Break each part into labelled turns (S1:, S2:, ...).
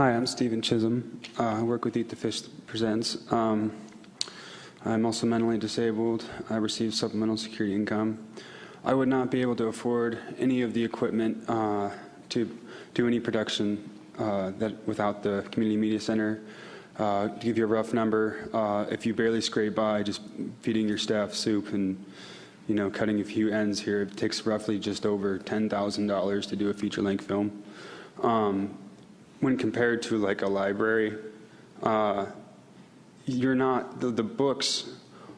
S1: Hi, I'm Stephen Chisholm. I work with Eat the Fish Presents. I'm also mentally disabled. I receive supplemental security income. I would not be able to afford any of the equipment to do any production without the Community Media Center. To give you a rough number, if you barely scrape by just feeding your staff soup and cutting a few ends here, it takes roughly just over $10,000 to do a feature-length film. When compared to like a library, you're not, the books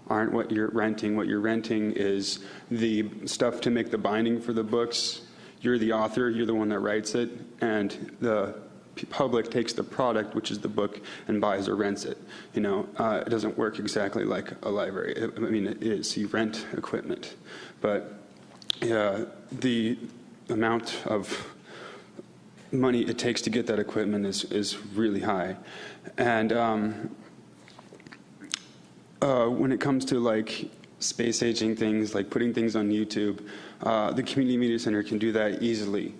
S1: aren't what you're renting. What you're renting is the stuff to make the binding for the books. You're the author, you're the one that writes it, and the public takes the product, which is the book, and buys or rents it. It doesn't work exactly like a library. It is. You rent equipment. But the amount of money it takes to get that equipment is really high. And when it comes to like space aging things, like putting things on YouTube, the Community Media Center can do that easily.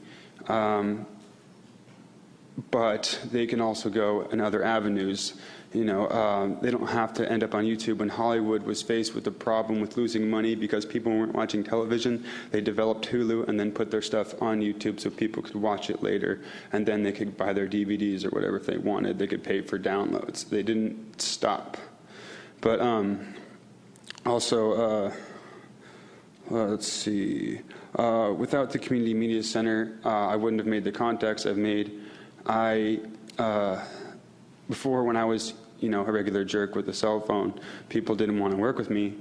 S1: But they can also go in other avenues. They don't have to end up on YouTube. When Hollywood was faced with the problem with losing money because people weren't watching television, they developed Hulu and then put their stuff on YouTube so people could watch it later, and then they could buy their DVDs or whatever if they wanted. They could pay for downloads. They didn't stop. But also, let's see. Without the Community Media Center, I wouldn't have made the contacts I've made. Before, when I was, a regular jerk with a cell phone, people didn't want to work with me.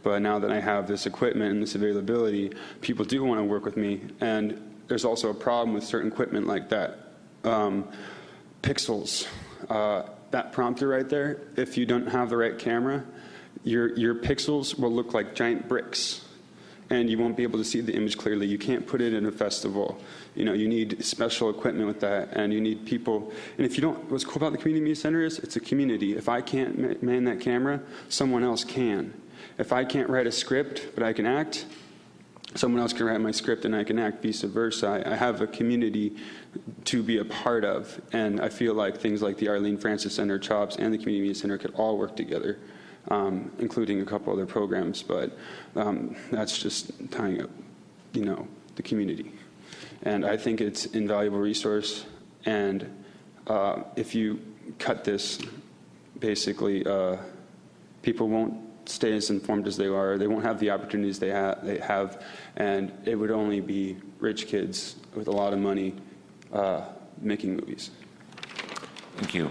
S1: But now that I have this equipment and this availability, people do want to work with me. And there's also a problem with certain equipment like that. Pixels. That prompter right there, if you don't have the right camera, your pixels will look like giant bricks, and you won't be able to see the image clearly. You can't put it in a festival. You need special equipment with that, and you need people. And if you don't, what's cool about the Community Media Center is it's a community. If I can't man that camera, someone else can. If I can't write a script, but I can act, someone else can write my script and I can act, vice versa. I have a community to be a part of, and I feel like things like the Arlene Francis Center, CHOPS, and the Community Media Center could all work together. Including a couple other programs, but that's just tying up, the community. And I think it's an invaluable resource, and if you cut this, basically, people won't stay as informed as they are. They won't have the opportunities they have, and it would only be rich kids with a lot of money making movies.
S2: Thank you.